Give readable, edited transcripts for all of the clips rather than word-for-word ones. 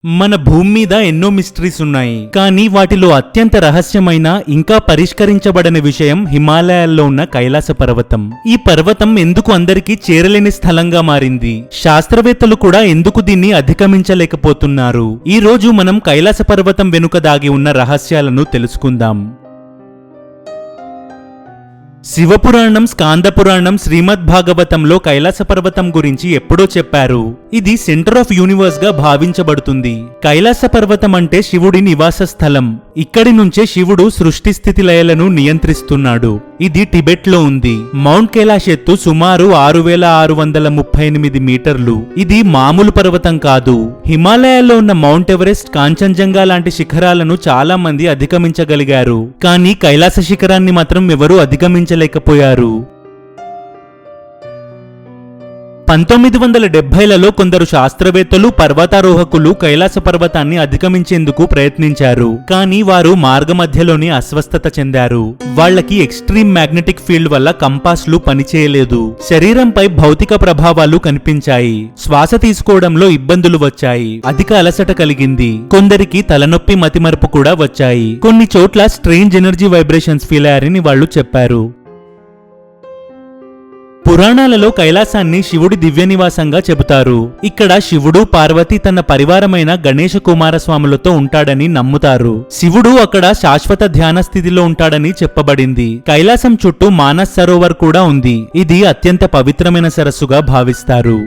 మన భూమి మీద ఎన్నో మిస్టరీస్ ఉన్నాయి, కానీ వాటిలో అత్యంత రహస్యమైన ఇంకా పరిష్కరించబడని విషయం హిమాలయాల్లో ఉన్న కైలాస పర్వతం. ఈ పర్వతం ఎందుకు అందరికీ చేరలేని స్థలంగా మారింది? శాస్త్రవేత్తలు కూడా ఎందుకు దీన్ని అధిగమించలేకపోతున్నారు? ఈ రోజు మనం కైలాస పర్వతం వెనుక దాగి ఉన్న రహస్యాలను తెలుసుకుందాం. శివపురాణం, స్కాందపురాణం, శ్రీమద్ భాగవతంలో కైలాస పర్వతం గురించి ఎప్పుడో చెప్పారు. ఇది సెంటర్ ఆఫ్ యూనివర్స్ గా భావించబడుతుంది. కైలాస పర్వతం అంటే శివుడి నివాస స్థలం. ఇక్కడి నుంచే శివుడు సృష్టి స్థితి లయలను నియంత్రిస్తున్నాడు. ఇది టిబెట్ లో ఉంది. మౌంట్ కైలాష్ ఎత్తు సుమారు 6638 మీటర్లు. ఇది మామూలు పర్వతం కాదు. హిమాలయాల్లో ఉన్న మౌంట్ ఎవరెస్ట్, కాంచన్జంగా లాంటి శిఖరాలను చాలా మంది అధిగమించగలిగారు, కానీ కైలాస శిఖరాన్ని మాత్రం ఎవరూ అధిగమించలేకపోయారు. 1970లలో కొందరు శాస్త్రవేత్తలు, పర్వతారోహకులు కైలాస పర్వతాన్ని అధిగమించేందుకు ప్రయత్నించారు, కానీ వారు మార్గమధ్యలోనే అస్వస్థత చెందారు. వాళ్లకి ఎక్స్ట్రీమ్ మ్యాగ్నెటిక్ ఫీల్డ్ వల్ల కంపాస్లు పనిచేయలేదు. శరీరంపై భౌతిక ప్రభావాలు కనిపించాయి. శ్వాస తీసుకోవడంలో ఇబ్బందులు వచ్చాయి. అధిక అలసట కలిగింది. కొందరికి తలనొప్పి, మతిమరుపు కూడా వచ్చాయి. కొన్ని చోట్ల స్ట్రేంజ్ ఎనర్జీ వైబ్రేషన్స్ ఫీల్ అయ్యారని వాళ్లు చెప్పారు. పురాణాలలో కైలాసాన్ని శివుడి దివ్య నివాసంగా చెబుతారు. ఇక్కడ శివుడు, పార్వతి తన పరివారమైన గణేశ కుమారస్వాములతో ఉంటాడని నమ్ముతారు. శివుడు అక్కడ శాశ్వత ధ్యాన స్థితిలో ఉంటాడని చెప్పబడింది. కైలాసం చుట్టూ మానస్ సరోవర్ కూడా ఉంది. ఇది అత్యంత పవిత్రమైన సరస్సుగా భావిస్తారు.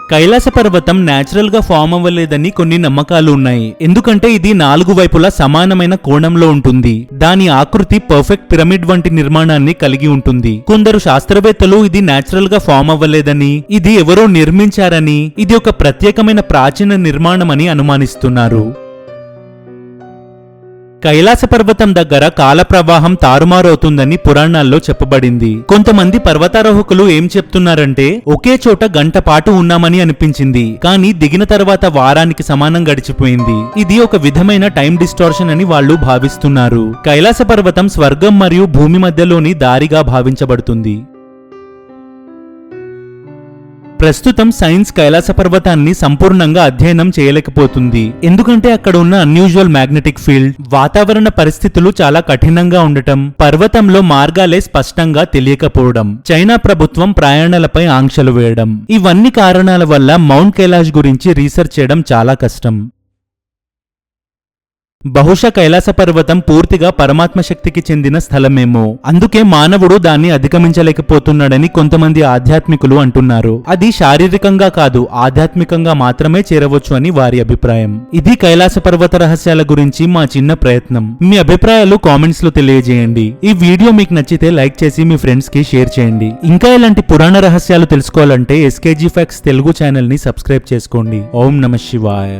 కైలాస పర్వతం నేచురల్ గా ఫామ్ అవ్వలేదని కొన్ని నమ్మకాలు ఉన్నాయి. ఎందుకంటే ఇది 4 వైపులా సమానమైన కోణంలో ఉంటుంది. దాని ఆకృతి పర్ఫెక్ట్ పిరమిడ్ వంటి నిర్మాణాన్ని కలిగి ఉంటుంది. కొందరు శాస్త్రవేత్తలు ఇది నేచురల్ గా ఫామ్ అవ్వలేదని, ఇది ఎవరో నిర్మించారని, ఇది ఒక ప్రత్యేకమైన ప్రాచీన నిర్మాణమని అనుమానిస్తున్నారు. కైలాస పర్వతం దగ్గర కాల ప్రవాహం తారుమారవుతుందని పురాణాల్లో చెప్పబడింది. కొంతమంది పర్వతారోహకులు ఏం చెప్తున్నారంటే, ఒకే చోట గంట పాటు ఉన్నామని అనిపించింది, కానీ దిగిన తర్వాత వారానికి సమానం గడిచిపోయింది. ఇది ఒక విధమైన టైం డిస్టార్షన్ అని వాళ్ళు భావిస్తున్నారు. కైలాస పర్వతం స్వర్గం మరియు భూమి మధ్యలోని దారిగా భావించబడుతుంది. ప్రస్తుతం సైన్స్ కైలాస పర్వతాన్ని సంపూర్ణంగా అధ్యయనం చేయలేకపోతుంది. ఎందుకంటే అక్కడ ఉన్న అన్యూజువల్ మ్యాగ్నెటిక్ ఫీల్డ్, వాతావరణ పరిస్థితులు చాలా కఠినంగా ఉండటం, పర్వతంలో మార్గాలే స్పష్టంగా తెలియకపోవడం, చైనా ప్రభుత్వం ప్రయాణాలపై ఆంక్షలు వేయడం, ఇవన్నీ కారణాల వల్ల మౌంట్ కైలాష్ గురించి రీసెర్చ్ చేయడం చాలా కష్టం. బహుశా కైలాస పర్వతం పూర్తిగా పరమాత్మ శక్తికి చెందిన స్థలమేమో, అందుకే మానవుడు దాన్ని అధిగమించలేకపోతున్నాడని కొంతమంది ఆధ్యాత్మికులు అంటున్నారు. అది శారీరకంగా కాదు, ఆధ్యాత్మికంగా మాత్రమే చేరవచ్చు అని వారి అభిప్రాయం. ఇది కైలాస పర్వత రహస్యాల గురించి మా చిన్న ప్రయత్నం. మీ అభిప్రాయాలు కామెంట్స్ లో తెలియజేయండి. ఈ వీడియో మీకు నచ్చితే లైక్ చేసి మీ ఫ్రెండ్స్ కి షేర్ చేయండి. ఇంకా ఇలాంటి పురాణ రహస్యాలు తెలుసుకోవాలంటే SKG Facts తెలుగు ఛానల్ ని సబ్స్క్రైబ్ చేసుకోండి. ఓం నమః శివాయ.